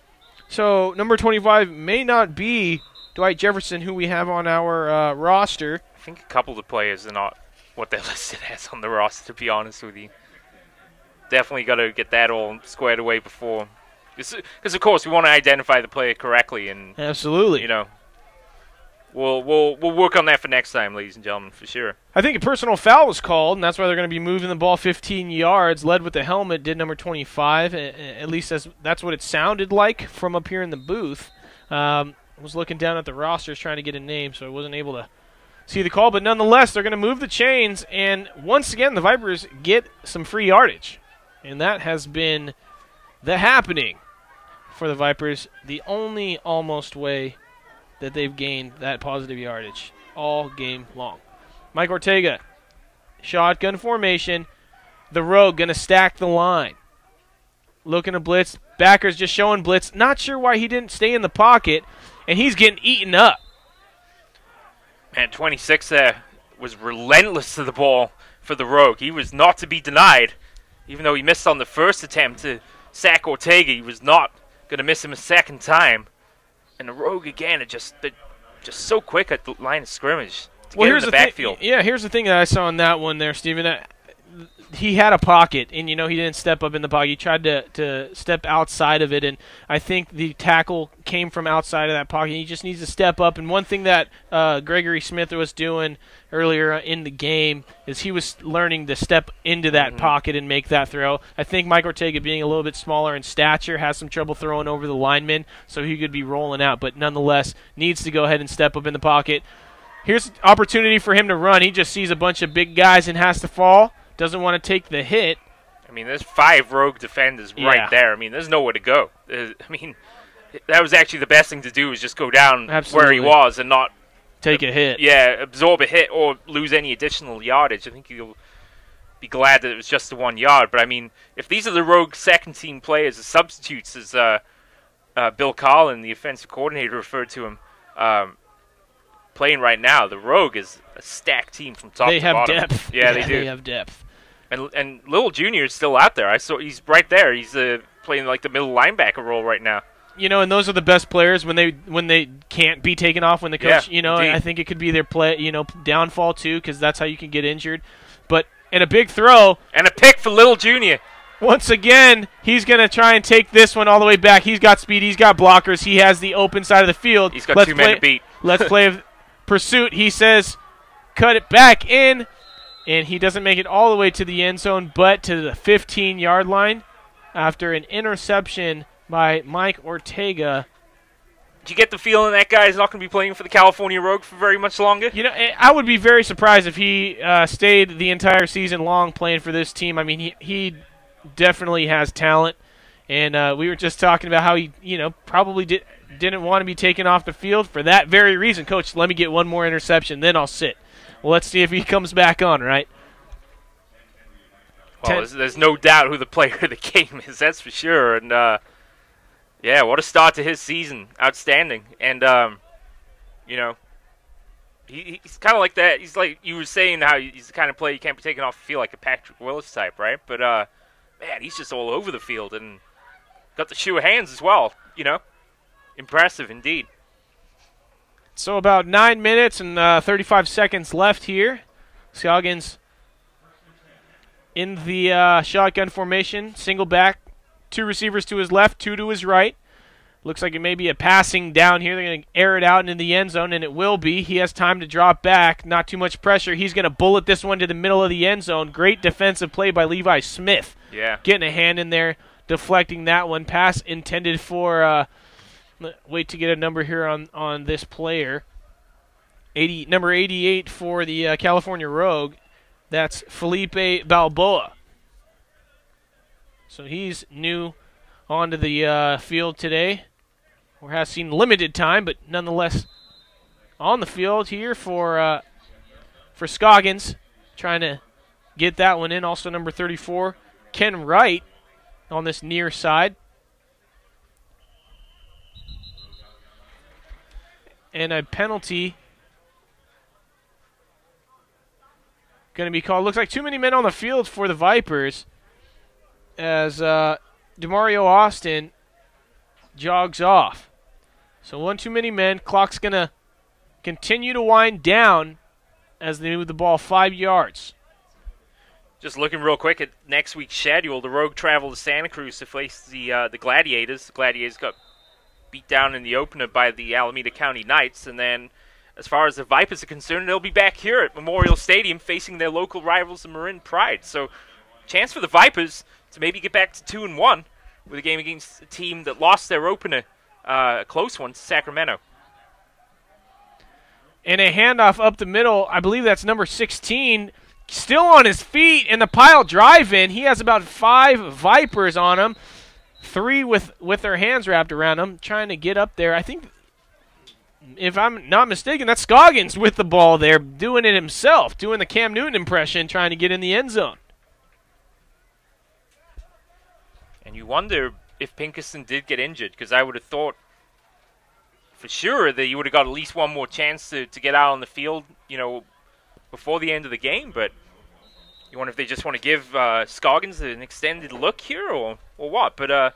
So number 25 may not be Dwight Jefferson, who we have on our roster. I think a couple of the players are not what they're listed as on the roster, to be honest with you. Definitely got to get that all squared away before. Because, of course, we want to identify the player correctly. And absolutely. We'll work on that for next time, ladies and gentlemen, for sure. I think a personal foul was called, and that's why they're going to be moving the ball 15 yards. Led with the helmet did number 25. At least that's what it sounded like from up here in the booth. I was looking down at the rosters trying to get a name, so I wasn't able to see the call. But nonetheless, they're going to move the chains, and once again, the Vipers get some free yardage. And that has been the happening for the Vipers, the only almost way that they've gained that positive yardage all game long. Mike Ortega, shotgun formation. The Rogue going to stack the line. Looking to blitz. Backers just showing blitz. Not sure why he didn't stay in the pocket, and he's getting eaten up. Man, 26 there was relentless to the ball for the Rogue. He was not to be denied. Even though he missed on the first attempt to sack Ortega, he was not going to miss him a second time. And the Rogue, again, they're just so quick at the line of scrimmage to get in the backfield. Here's the thing that I saw in that one there, Steven. he had a pocket, and he didn't step up in the pocket. He tried to step outside of it, and I think the tackle came from outside of that pocket. He just needs to step up. And one thing that Gregory Smith was doing earlier in the game is he was learning to step into that pocket and make that throw. I think Mike Ortega, being a little bit smaller in stature, has some trouble throwing over the lineman, so he could be rolling out, but nonetheless needs to go ahead and step up in the pocket. Here's an opportunity for him to run. He just sees a bunch of big guys and has to fall. Doesn't want to take the hit. I mean, there's 5 rogue defenders right there. I mean, there's nowhere to go. I mean, that was actually the best thing to do, is just go down where he was and not take a hit. Yeah, absorb a hit or lose any additional yardage. I think you'll be glad that it was just the 1 yard. But, I mean, if these are the rogue second-team players, the substitutes, as Bill Carlin, the offensive coordinator, referred to him, playing right now, the rogue is a stacked team from top to bottom. They have depth. Yeah, they do. They have depth. And Little Junior is still out there. I saw he's right there. He's playing like the middle linebacker role right now. And those are the best players when they can't be taken off when the coach. I think it could be their play. Downfall too, because that's how you can get injured. But in a big throw and a pick for Little Junior. Once again, he's going to try and take this one all the way back. He's got speed. He's got blockers. He has the open side of the field. He's got 2 men to beat. Let's play pursuit. He says, cut it back in, and he doesn't make it all the way to the end zone, but to the 15-yard line after an interception by Mike Ortega. Did you get the feeling that guy is not going to be playing for the California Rogue for very much longer? I would be very surprised if he stayed the entire season long playing for this team. I mean, he definitely has talent, and we were just talking about how he, probably didn't want to be taken off the field for that very reason. Coach, let me get one more interception, then I'll sit. Well, let's see if he comes back on, right? Well, there's no doubt who the player of the game is, that's for sure. And, yeah, what a start to his season. Outstanding. And, he's kind of like that. He's like you were saying, how he's the kind of player you can't be taken off the field, like a Patrick Willis type, right? But, man, he's just all over the field and got the sure hands as well, Impressive indeed. So about 9 minutes and 35 seconds left here. Scoggins in the shotgun formation, single back, 2 receivers to his left, 2 to his right. Looks like it may be a passing down here. They're going to air it out into the end zone, and it will be. He has time to drop back. Not too much pressure. He's going to bullet this one to the middle of the end zone. Great defensive play by Levi Smith. Yeah. Getting a hand in there, deflecting that one. Pass intended for, wait to get a number here on this player. Number 88 for the California Rogue. That's Felipe Balboa. So he's new onto the field today, or has seen limited time, but nonetheless on the field here for Scoggins, trying to get that one in. Also number 34, Ken Wright, on this near side. And a penalty going to be called. Looks like too many men on the field for the Vipers as DeMario Austin jogs off. So 1 too many men. Clock's going to continue to wind down as they move the ball 5 yards. Just looking real quick at next week's schedule, the Rogue travel to Santa Cruz to face the Gladiators. The Gladiators got beat down in the opener by the Alameda County Knights, and then as far as the Vipers are concerned, they'll be back here at Memorial Stadium facing their local rivals, the Marin Pride. So, chance for the Vipers to maybe get back to 2-1 with a game against a team that lost their opener, a close one, to Sacramento. And a handoff up the middle. I believe that's number 16, still on his feet in the pile drive-in. He has about 5 Vipers on him, 3 with their hands wrapped around him, trying to get up there. I think, if I'm not mistaken, that's Scoggins with the ball there, doing it himself, doing the Cam Newton impression, trying to get in the end zone. And you wonder if Pinkerson did get injured, because I would have thought for sure that you would have got at least one more chance to get out on the field, before the end of the game. But you wonder if they just want to give Scoggins an extended look here or what. But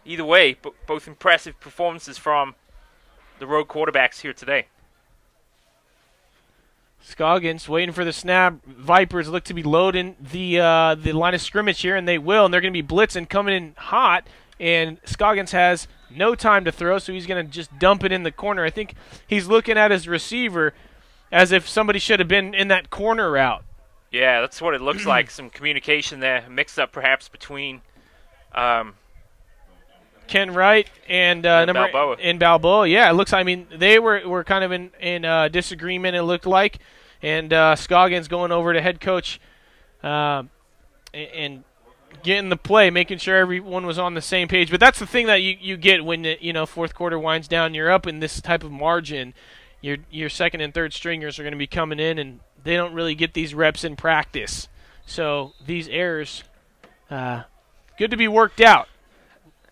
either way, both impressive performances from the Rogue quarterbacks here today. Scoggins waiting for the snap. Vipers look to be loading the line of scrimmage here, and they will. And they're going to be blitzing, coming in hot. And Scoggins has no time to throw, so he's going to just dump it in the corner. I think he's looking at his receiver as if somebody should have been in that corner route. Yeah, that's what it looks like. Some communication there, mixed up perhaps between Ken Wright and Balboa. Balboa. Yeah, it looks. I mean, they were kind of in disagreement. It looked like, and Scoggins going over to head coach, and getting the play, making sure everyone was on the same page. But that's the thing that you get when fourth quarter winds down. You're up in this type of margin. Your second and third stringers are going to be coming in, and they don't really get these reps in practice. So these errors, good to be worked out.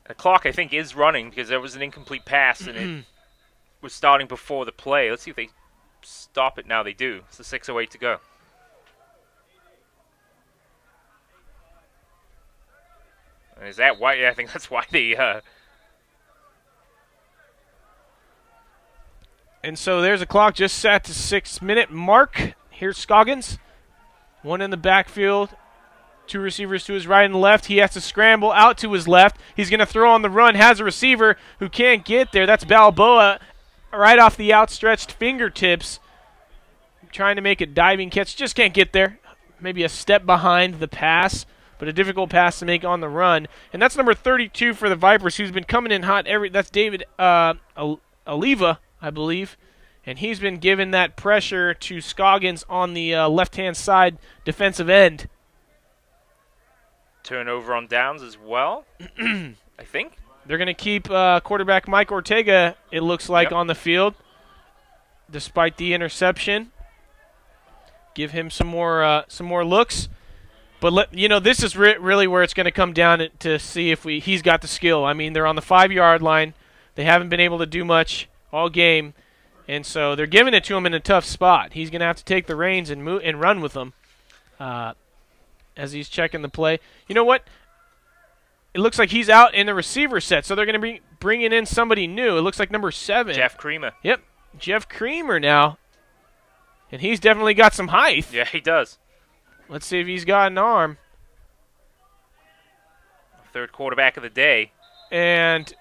The clock, I think, is running because there was an incomplete pass, and it was starting before the play. Let's see if they stop it now. They do. It's a 6:08 to go. Is that why? Yeah, I think that's why they... And so there's a clock just set to 6-minute mark. Here's Scoggins. One in the backfield. Two receivers to his right and left. He has to scramble out to his left. He's going to throw on the run. Has a receiver who can't get there. That's Balboa right off the outstretched fingertips. Trying to make a diving catch. Just can't get there. Maybe a step behind the pass, but a difficult pass to make on the run. And that's number 32 for the Vipers, who's been coming in hot. That's David Oliva, I believe. And he's been giving that pressure to Scoggins on the left-hand side defensive end. Turnover on downs as well, I think. They're going to keep quarterback Mike Ortega, it looks like, on the field, despite the interception. Give him some more looks. But, this is really where it's going to come down to see if he's got the skill. I mean, they're on the 5-yard line. They haven't been able to do much all game. And so they're giving it to him in a tough spot. He's going to have to take the reins and run with them as he's checking the play. You know what? It looks like he's out in the receiver set, so they're going to be bringing in somebody new. It looks like number 7. Jeff Creamer. Yep, Jeff Creamer now. And he's definitely got some height. Yeah, he does. Let's see if he's got an arm. Third quarterback of the day. And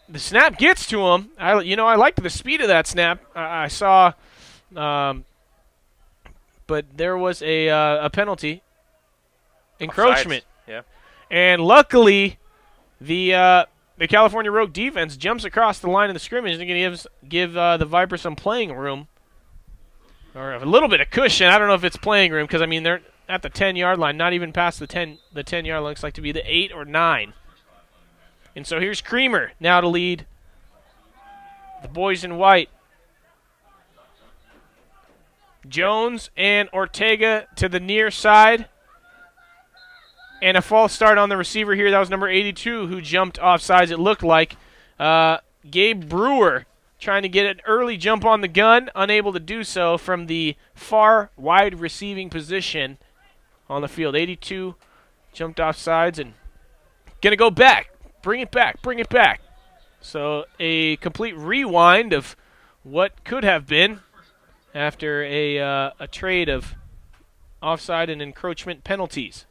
the snap gets to him. I liked the speed of that snap. I saw, but there was a penalty, encroachment. Offsides. Yeah. And luckily, the California Rogue defense jumps across the line of the scrimmage and going to give the Vipers some playing room, or a little bit of cushion. I don't know if it's playing room because they're at the 10-yard line, not even past the 10-yard line. Looks like to be the 8 or 9. And so here's Creamer now to lead the boys in white. Jones and Ortega to the near side. And a false start on the receiver here. That was number 82 who jumped off sides, it looked like. Gabe Brewer trying to get an early jump on the gun, unable to do so from the far wide receiving position on the field. 82 jumped off sides and going to go back. Bring it back. So a complete rewind of what could have been after a trade of offside and encroachment penalties.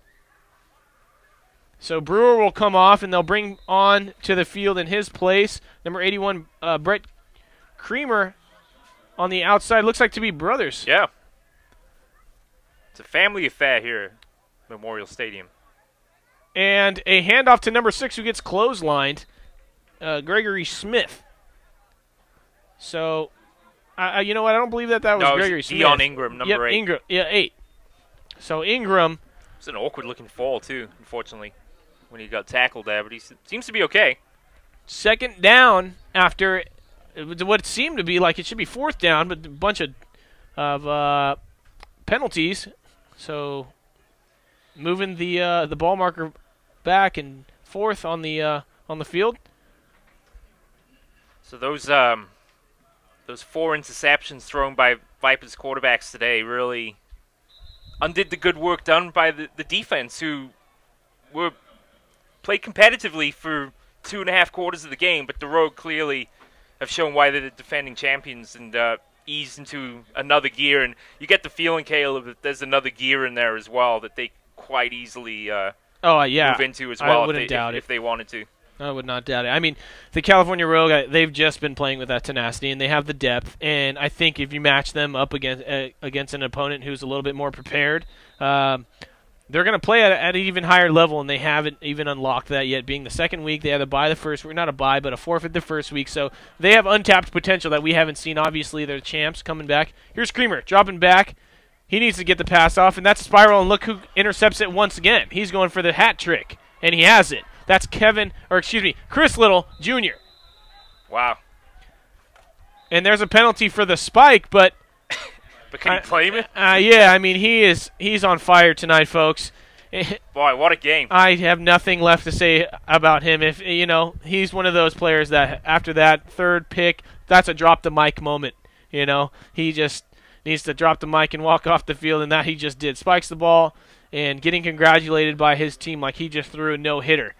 So Brewer will come off, and they'll bring on to the field in his place number 81, Brett Creamer on the outside. Looks like to be brothers. Yeah. It's a family affair here at Memorial Stadium. And a handoff to number 6 who gets clotheslined, Gregory Smith. So, you know what? I don't believe that was Gregory Smith. Dion Ingram, number 8. Ingram, 8. So Ingram. It's an awkward-looking fall, too, unfortunately, when he got tackled there. But he seems to be okay. Second down after what seemed to be like it should be fourth down, but a bunch of penalties. So moving the ball marker back and forth on the field. So those 4 interceptions thrown by Vipers quarterbacks today really undid the good work done by the defense, who played competitively for 2.5 quarters of the game, but the Rogue clearly have shown why they're the defending champions and ease into another gear, and you get the feeling, Caleb, that there's another gear in there as well that they quite easily move into as well if they wanted to. I would not doubt it. I mean, the California Rogue, they've just been playing with that tenacity, and they have the depth. And I think if you match them up against an opponent who's a little bit more prepared, they're going to play at an even higher level, and they haven't even unlocked that yet. Being the second week, they had a bye the first week, not a bye, but a forfeit the first week. So they have untapped potential that we haven't seen. Obviously, they're champs coming back. Here's Creamer dropping back. He needs to get the pass off, and that's a spiral, and look who intercepts it once again. He's going for the hat trick, and he has it. That's Chris Little Jr. Wow. And there's a penalty for the spike, but but can you claim it? Yeah, I mean he's on fire tonight, folks. Boy, what a game. I have nothing left to say about him. If he's one of those players that after that third pick, that's a drop the mic moment. He just needs to drop the mic and walk off the field, and that he just did. Spikes the ball and getting congratulated by his team like he just threw a no-hitter.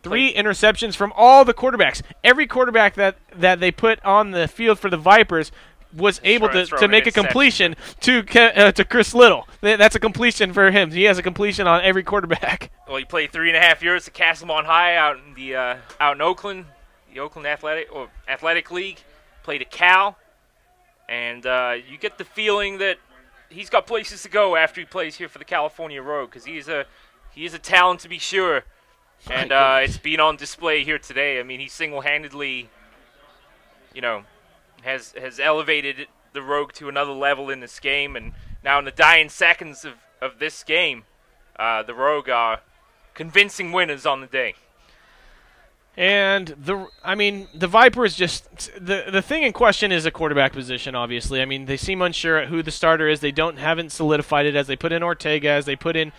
3 interceptions from all the quarterbacks. Every quarterback that they put on the field for the Vipers was able to make a completion to Chris Little. That's a completion for him. He has a completion on every quarterback. Well, he played 3.5 years at Castlemont High out in Oakland, the Oakland Athletic League. Played at Cal, and you get the feeling that he's got places to go after he plays here for the California Rogue, because he is a talent to be sure. And it's been on display here today. I mean, he single-handedly, has elevated the Rogue to another level in this game. And now in the dying seconds of this game, the Rogue are convincing winners on the day. And the Vipers just the thing in question is a quarterback position. Obviously, I mean they seem unsure at who the starter is. They haven't solidified it as they put in Ortega, as they put in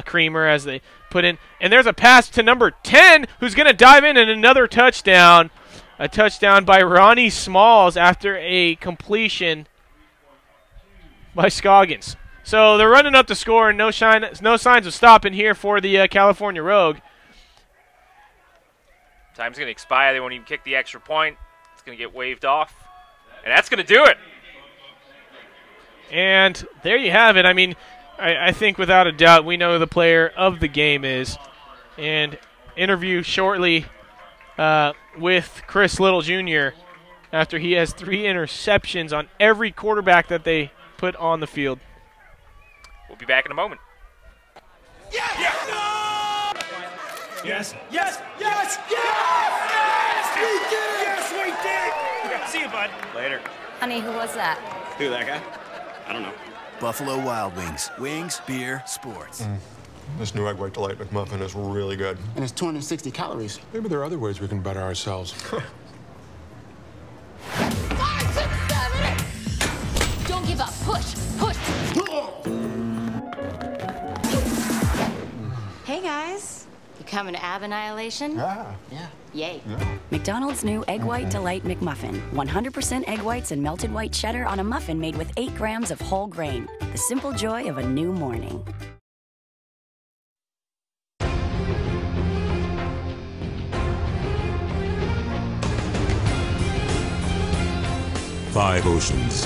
Creamer, as they put in. And there's a pass to number 10, who's going to dive in and another touchdown. A touchdown by Ronnie Smalls after a completion by Scoggins. So they're running up the score, and no signs of stopping here for the California Rogue. Time's going to expire. They won't even kick the extra point. It's going to get waved off. And that's going to do it. And there you have it. I mean, I think without a doubt we know who the player of the game is. And interview shortly with Chris Little Jr. after he has 3 interceptions on every quarterback that they put on the field. We'll be back in a moment. Yes! Yes! No! Yes! Yes! Yes! Yes! We did it! Yes, we did! See you, bud. Later. Honey, who was that? Who, that guy? I don't know. Buffalo Wild Wings. Wings, beer, sports. This new Egg White Delight McMuffin is really good. And it's 260 calories. Maybe there are other ways we can better ourselves. 5, 6, 7, 8! Don't give up. Push. Push. Hey, guys. You coming to Ab Annihilation? Yeah. Yay. Yeah. McDonald's new Egg White Delight McMuffin. 100% egg whites and melted white cheddar on a muffin made with 8 grams of whole grain. The simple joy of a new morning. Five oceans.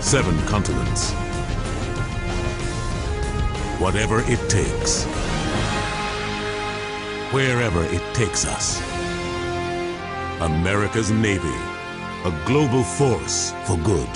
Seven continents. Whatever it takes. Wherever it takes us. America's Navy. A global force for good.